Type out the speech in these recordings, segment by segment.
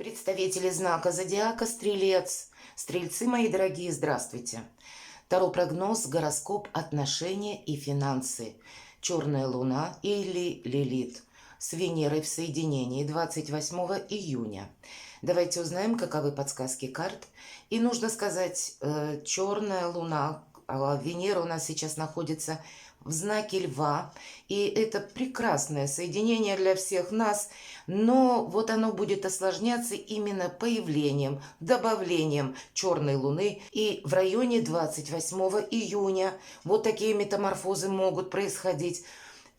Представители знака зодиака Стрелец. Стрельцы, мои дорогие, здравствуйте. Таро-прогноз, гороскоп, отношения и финансы. Черная луна или Лилит с Венерой в соединении 28 июня. Давайте узнаем, каковы подсказки карт. И нужно сказать, черная луна, Венера у нас сейчас находится в знаке Льва, и это прекрасное соединение для всех нас, но вот оно будет осложняться именно появлением, добавлением черной луны, и в районе 28 июня вот такие метаморфозы могут происходить.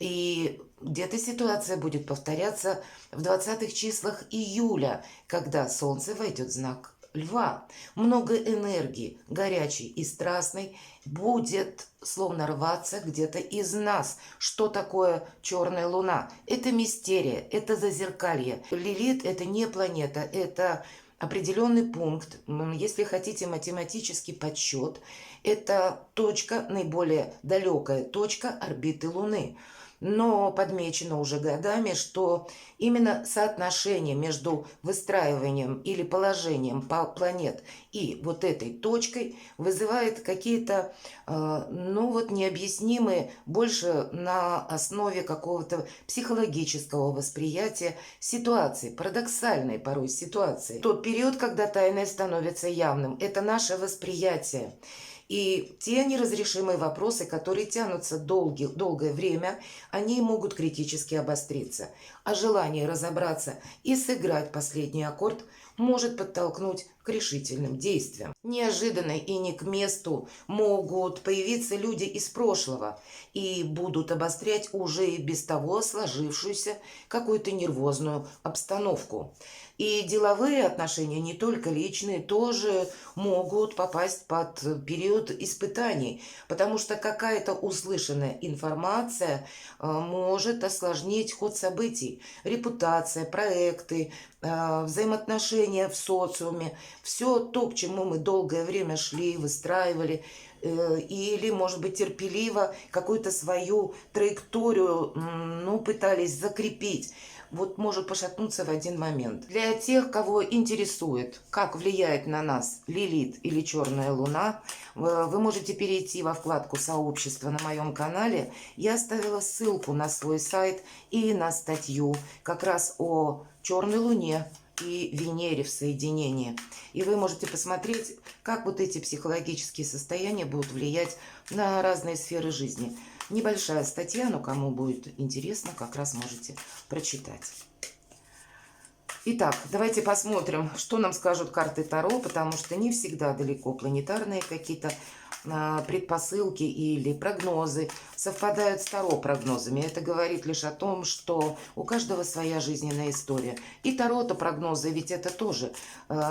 И где-то ситуация будет повторяться в 20-х числах июля, когда Солнце войдет в знак Льва. Много энергии, горячей и страстной, будет словно рваться где-то из нас. Что такое черная луна? Это мистерия, это зазеркалье. Лилит – это не планета, это определенный пункт, если хотите, математический подсчет. Это точка, наиболее далекая точка орбиты Луны. Но подмечено уже годами, что именно соотношение между выстраиванием или положением планет и вот этой точкой вызывает какие-то, необъяснимые, больше на основе какого-то психологического восприятия ситуации, парадоксальной порой ситуации. Тот период, когда тайное становится явным, это наше восприятие. И те неразрешимые вопросы, которые тянутся долгое время, они могут критически обостриться. А желание разобраться и сыграть последний аккорд может подтолкнуть к решительным действиям. Неожиданно и не к месту могут появиться люди из прошлого и будут обострять уже и без того сложившуюся какую-то нервозную обстановку. И деловые отношения, не только личные, тоже могут попасть под период испытаний, потому что какая-то услышанная информация может осложнить ход событий. Репутация, проекты, взаимоотношения в социуме, все то, к чему мы долгое время шли, выстраивали, или, может быть, терпеливо какую-то свою траекторию пытались закрепить, вот может пошатнуться в один момент. Для тех, кого интересует, как влияет на нас Лилит или черная луна, вы можете перейти во вкладку сообщества на моем канале. Я оставила ссылку на свой сайт и на статью как раз о черной луне и Венере в соединении. И вы можете посмотреть, как вот эти психологические состояния будут влиять на разные сферы жизни. Небольшая статья, но кому будет интересно, как раз можете прочитать. Итак, давайте посмотрим, что нам скажут карты Таро, потому что не всегда далеко планетарные какие-то предпосылки или прогнозы совпадают с Таро прогнозами. Это говорит лишь о том, что у каждого своя жизненная история. И Таро-то прогнозы, ведь это тоже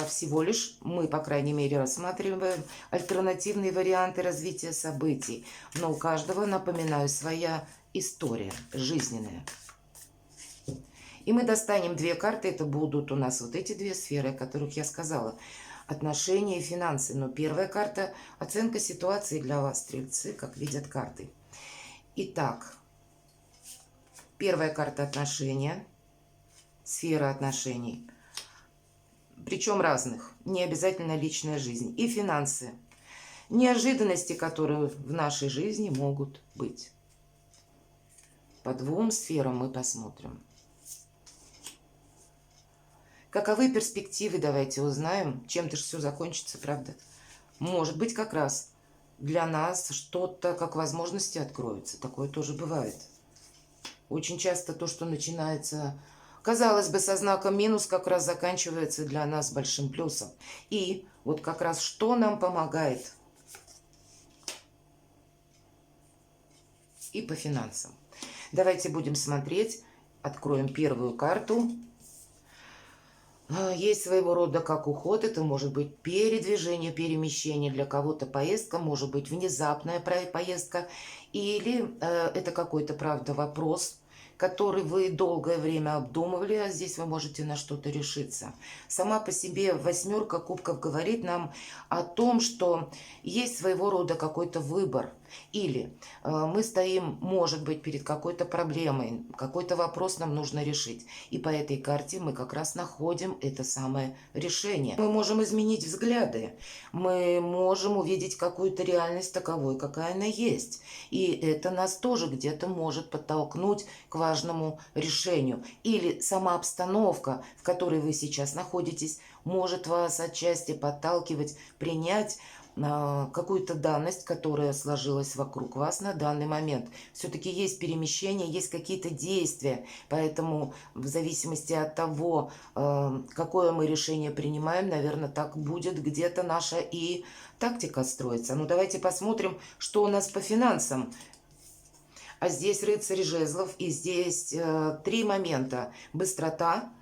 всего лишь, мы, по крайней мере, рассматриваем альтернативные варианты развития событий. Но у каждого, напоминаю, своя история жизненная. И мы достанем две карты, это будут у нас вот эти две сферы, о которых я сказала. Отношения и финансы. Но первая карта – оценка ситуации для вас, стрельцы, как видят карты. Итак, первая карта – отношения, сфера отношений. Причем разных, не обязательно личная жизнь. И финансы. Неожиданности, которые в нашей жизни могут быть. По двум сферам мы посмотрим. Каковы перспективы, давайте узнаем. Чем-то же все закончится, правда? Может быть, как раз для нас что-то, как возможности откроются. Такое тоже бывает. Очень часто то, что начинается, казалось бы, со знаком минус, как раз заканчивается для нас большим плюсом. И вот как раз что нам помогает и по финансам. Давайте будем смотреть. Откроем первую карту. Есть своего рода как уход, это может быть передвижение, перемещение, для кого-то поездка, может быть внезапная поездка, или это какой-то, правда, вопрос, который вы долгое время обдумывали, а здесь вы можете на что-то решиться. Сама по себе восьмерка кубков говорит нам о том, что есть своего рода какой-то выбор. Или мы стоим, может быть, перед какой-то проблемой, какой-то вопрос нам нужно решить. И по этой карте мы как раз находим это самое решение. Мы можем изменить взгляды, мы можем увидеть какую-то реальность таковой, какая она есть. И это нас тоже где-то может подтолкнуть к важному решению. Или сама обстановка, в которой вы сейчас находитесь, может вас отчасти подталкивать принять какую-то данность, которая сложилась вокруг вас на данный момент. Все-таки есть перемещение, есть какие-то действия, поэтому в зависимости от того, какое мы решение принимаем, наверное, так будет где-то наша и тактика строится. Ну, давайте посмотрим, что у нас по финансам. А здесь рыцарь жезлов, и здесь три момента. Быстрота,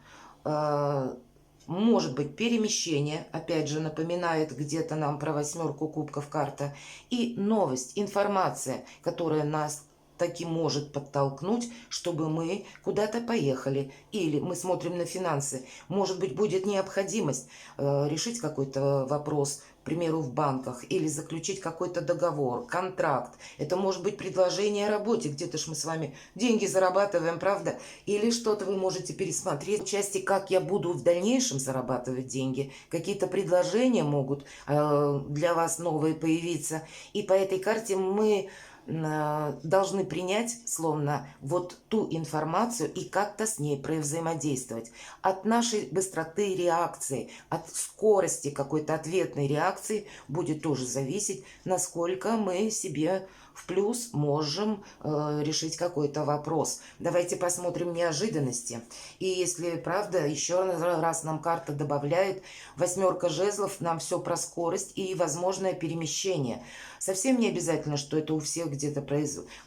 может быть перемещение, опять же напоминает где-то нам про восьмерку кубков карта, и новость, информация, которая нас таки может подтолкнуть, чтобы мы куда-то поехали. Или мы смотрим на финансы. Может быть, будет необходимость решить какой-то вопрос, к примеру, в банках, или заключить какой-то договор, контракт. Это может быть предложение о работе, где-то ж мы с вами деньги зарабатываем, правда? Или что-то вы можете пересмотреть в части, как я буду в дальнейшем зарабатывать деньги. Какие-то предложения могут для вас новые появиться. И по этой карте мы должны принять, словно, вот ту информацию и как-то с ней взаимодействовать. От нашей быстроты реакции, от скорости какой-то ответной реакции будет тоже зависеть, насколько мы себе в плюс можем решить какой-то вопрос. Давайте посмотрим неожиданности. И если правда, еще раз нам карта добавляет, восьмерка жезлов, нам все про скорость и возможное перемещение. Совсем не обязательно, что это у всех где-то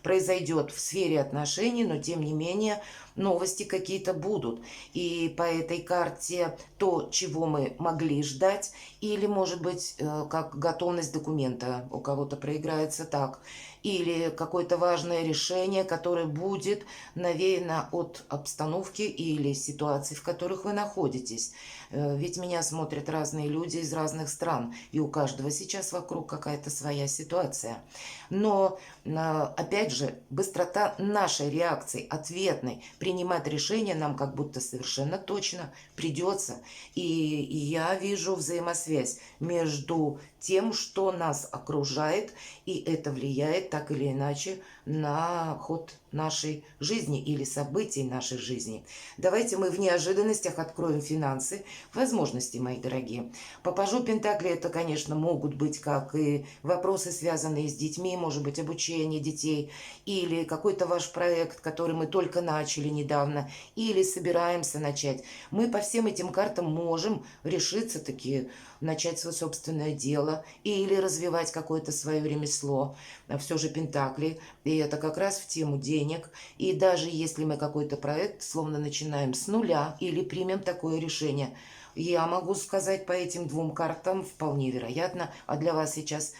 произойдет в сфере отношений, но тем не менее новости какие-то будут. И по этой карте то, чего мы могли ждать, или, может быть, как готовность документа у кого-то проиграется так, или какое-то важное решение, которое будет навеяно от обстановки или ситуаций, в которых вы находитесь. Ведь меня смотрят разные люди из разных стран, и у каждого сейчас вокруг какая-то своя ситуация. Но, опять же, быстрота нашей реакции, ответной, принимать решение нам как будто совершенно точно придется. И я вижу взаимосвязь между тем, что нас окружает, и это влияет так или иначе на ход нашей жизни или событий нашей жизни. Давайте мы в неожиданностях откроем финансы, возможности, мои дорогие. По пажу Пентакли это, конечно, могут быть как и вопросы, связанные с детьми, может быть, обучение детей, или какой-то ваш проект, который мы только начали недавно, или собираемся начать. Мы по всем этим картам можем решиться таки начать свое собственное дело или развивать какое-то свое ремесло. Все же Пентакли, и это как раз в тему денег. И даже если мы какой-то проект словно начинаем с нуля или примем такое решение, я могу сказать по этим двум картам вполне вероятно, а для вас сейчас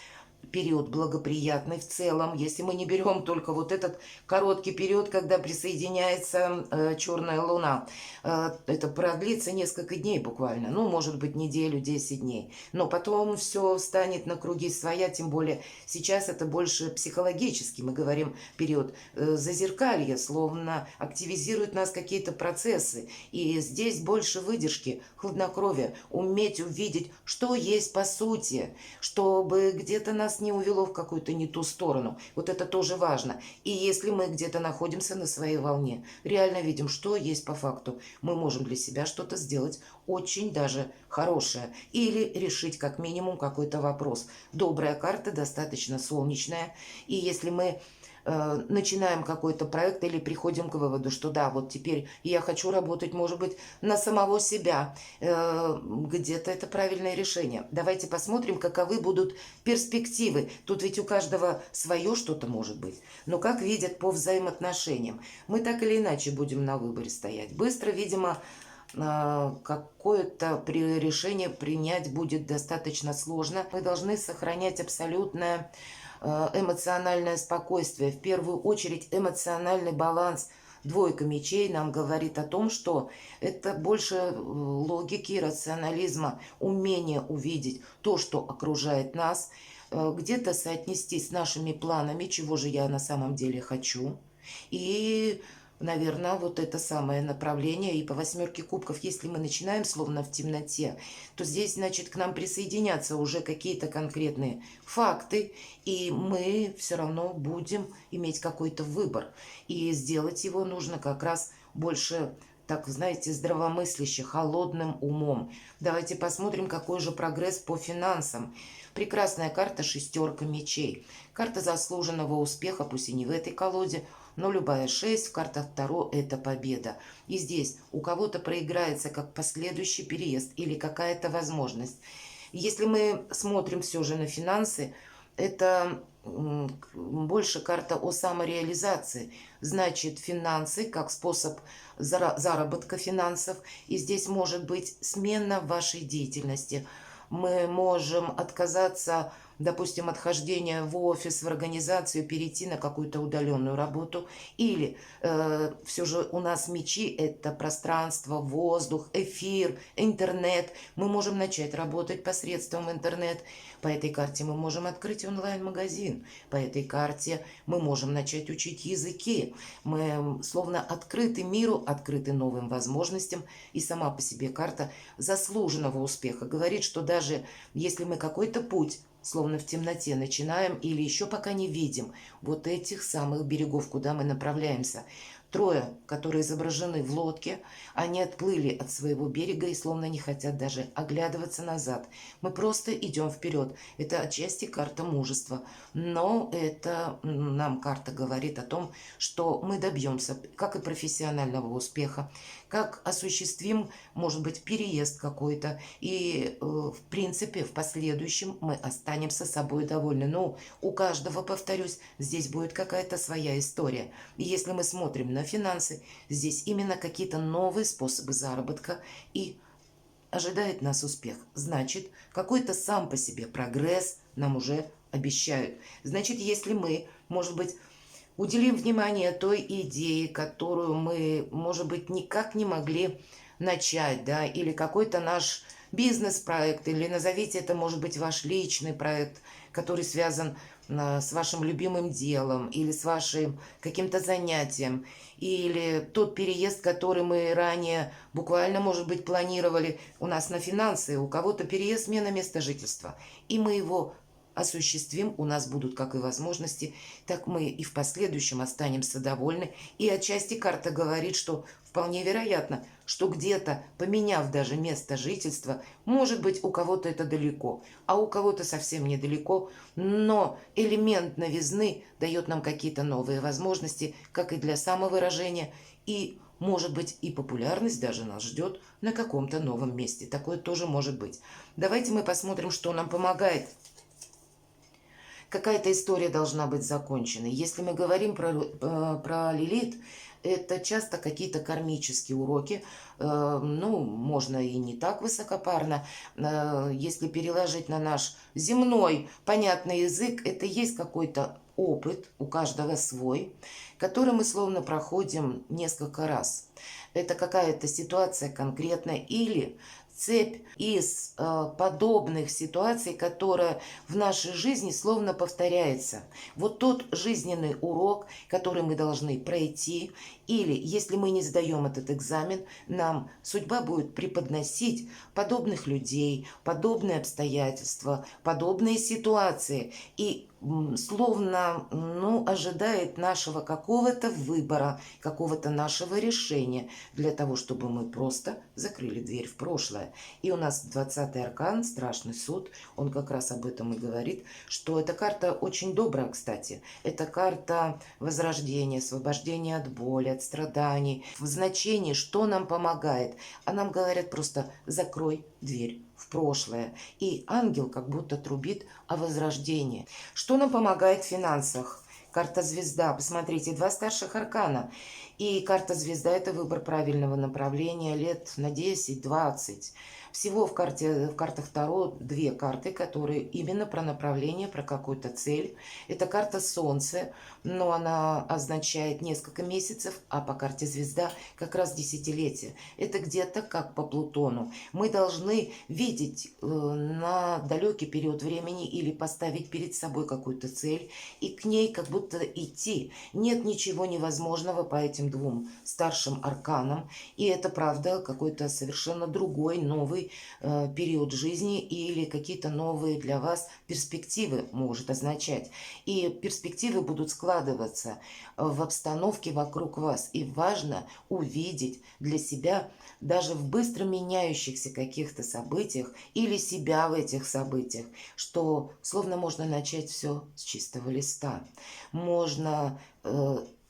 период благоприятный в целом, если мы не берем только вот этот короткий период, когда присоединяется черная луна. Это продлится несколько дней буквально, ну, может быть, неделю, 10 дней. Но потом все встанет на круги своя, тем более сейчас это больше психологически, мы говорим, период зазеркалья, словно активизируют нас какие-то процессы. И здесь больше выдержки, хладнокровия, уметь увидеть, что есть по сути, чтобы где-то нас не увело в какую-то не ту сторону. Вот это тоже важно. И если мы где-то находимся на своей волне, реально видим, что есть по факту, мы можем для себя что-то сделать очень даже хорошее. Или решить как минимум какой-то вопрос. Добрая карта, достаточно солнечная. И если мы начинаем какой-то проект или приходим к выводу, что да, вот теперь я хочу работать, может быть, на самого себя, где-то это правильное решение. Давайте посмотрим, каковы будут перспективы. Тут ведь у каждого свое что-то может быть. Но как видят по взаимоотношениям. Мы так или иначе будем на выборе стоять. Быстро, видимо, какое-то решение принять будет достаточно сложно. Мы должны сохранять абсолютное эмоциональное спокойствие, в первую очередь эмоциональный баланс Двойка мечей нам говорит о том, что это больше логики, рационализма, умение увидеть то, что окружает нас, где-то соотнести с нашими планами, чего же я на самом деле хочу. И, наверное, вот это самое направление. И по восьмерке кубков, если мы начинаем словно в темноте, то здесь, значит, к нам присоединятся уже какие-то конкретные факты, и мы все равно будем иметь какой-то выбор. И сделать его нужно как раз больше, так, знаете, здравомысляще, холодным умом. Давайте посмотрим, какой же прогресс по финансам. Прекрасная карта шестерка мечей. Карта заслуженного успеха, пусть и не в этой колоде, но любая 6 в картах Таро – это победа. И здесь у кого-то проиграется как последующий переезд или какая-то возможность. Если мы смотрим все же на финансы, это больше карта о самореализации. Значит, финансы как способ заработка финансов. И здесь может быть смена вашей деятельности. Мы можем отказаться, допустим, от хождения в офис, в организацию, перейти на какую-то удаленную работу. Или все же у нас мечи – это пространство, воздух, эфир, интернет. Мы можем начать работать посредством интернета. По этой карте мы можем открыть онлайн-магазин. По этой карте мы можем начать учить языки. Мы словно открыты миру, открыты новым возможностям. И сама по себе карта заслуженного успеха говорит, что даже если мы какой-то путь словно в темноте начинаем или еще пока не видим вот этих самых берегов, куда мы направляемся. Трое, которые изображены в лодке, они отплыли от своего берега и словно не хотят даже оглядываться назад. Мы просто идем вперед. Это отчасти карта мужества. Но это нам карта говорит о том, что мы добьемся как и профессионального успеха, как осуществим, может быть, переезд какой-то. И, в принципе, в последующем мы останемся собой довольны. Но у каждого, повторюсь, здесь будет какая-то своя история. И если мы смотрим на финансы, здесь именно какие-то новые способы заработка и ожидает нас успех. Значит, какой-то сам по себе прогресс нам уже обещают. Значит, если мы, может быть, уделим внимание той идее, которую мы, может быть, никак не могли начать, да, или какой-то наш бизнес-проект, или назовите это, может быть, ваш личный проект, который связан с вашим любимым делом или с вашим каким-то занятием, или тот переезд, который мы ранее буквально, может быть, планировали у нас на финансы, у кого-то переезд, смена места жительства, и мы его осуществим, у нас будут как и возможности, так мы и в последующем останемся довольны. И отчасти карта говорит, что вполне вероятно, что где-то, поменяв даже место жительства, может быть, у кого-то это далеко, а у кого-то совсем недалеко, но элемент новизны дает нам какие-то новые возможности, как и для самовыражения, и, может быть, и популярность даже нас ждет на каком-то новом месте. Такое тоже может быть. Давайте мы посмотрим, что нам помогает. Какая-то история должна быть закончена. Если мы говорим про Лилит, это часто какие-то кармические уроки. Ну, можно и не так высокопарно. Если переложить на наш земной понятный язык, это есть какой-то опыт, у каждого свой, который мы словно проходим несколько раз. Это какая-то ситуация конкретная или цепь из подобных ситуаций, которая в нашей жизни словно повторяется. Вот тот жизненный урок, который мы должны пройти, или если мы не сдаем этот экзамен, нам судьба будет преподносить подобных людей, подобные обстоятельства, подобные ситуации. И словно, ожидает нашего какого-то выбора, какого-то нашего решения для того, чтобы мы просто закрыли дверь в прошлое. И у нас 20-й аркан, страшный суд, он как раз об этом и говорит, что эта карта очень добрая, кстати. Это карта возрождения, освобождения от боли, от страданий. В значении, что нам помогает. А нам говорят просто «закрой дверь в прошлое». И ангел как будто трубит о возрождении. Что нам помогает в финансах? Карта звезда. Посмотрите, 2 старших аркана. И карта звезда – это выбор правильного направления лет на 10-20. Всего в картах Таро две карты, которые именно про направление, про какую-то цель. Это карта Солнце, но она означает несколько месяцев, а по карте Звезда как раз десятилетие. Это где-то как по Плутону. Мы должны видеть на далекий период времени или поставить перед собой какую-то цель и к ней как будто идти. Нет ничего невозможного по этим двум старшим арканам. И это правда какой-то совершенно другой, новый период жизни или какие-то новые для вас перспективы может означать. И перспективы будут складываться в обстановке вокруг вас. И важно увидеть для себя даже в быстро меняющихся каких-то событиях или себя в этих событиях, что словно можно начать все с чистого листа. Можно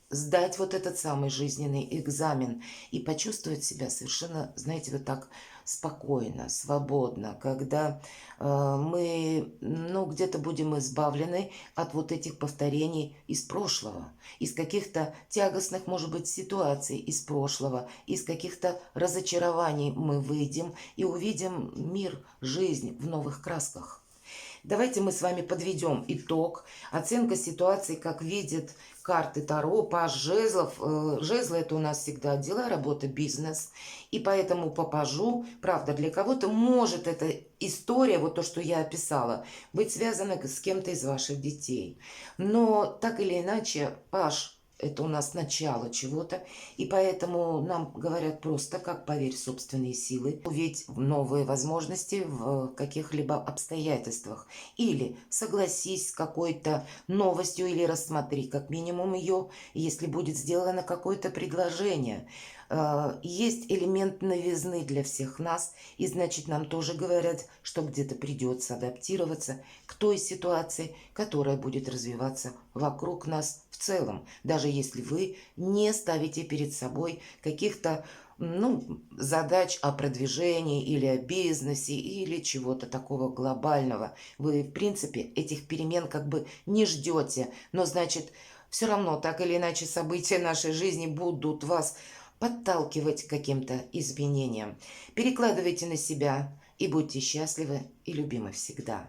сдать вот этот самый жизненный экзамен и почувствовать себя совершенно, знаете, вот так спокойно, свободно, когда мы, ну, где-то будем избавлены от вот этих повторений из прошлого, из каких-то тягостных, может быть, ситуаций из прошлого, из каких-то разочарований мы выйдем и увидим мир, жизнь в новых красках. Давайте мы с вами подведем итог. Оценка ситуации, как видят карты Таро, паж жезлов. Жезлы это у нас всегда дела, работа, бизнес. И поэтому по пажу, правда, для кого-то может эта история, вот то, что я описала, быть связана с кем-то из ваших детей. Но так или иначе, паж это у нас начало чего-то, и поэтому нам говорят просто, как поверь в собственные силы, увидеть новые возможности в каких-либо обстоятельствах. Или согласись с какой-то новостью, или рассмотри как минимум ее, если будет сделано какое-то предложение. Есть элемент новизны для всех нас, и значит нам тоже говорят, что где-то придется адаптироваться к той ситуации, которая будет развиваться вокруг нас в целом, даже если вы не ставите перед собой каких-то задач о продвижении или о бизнесе или чего-то такого глобального. Вы, в принципе, этих перемен как бы не ждете, но значит, все равно так или иначе события нашей жизни будут вас подталкивать к каким-то изменениям. Перекладывайте на себя и будьте счастливы и любимы всегда.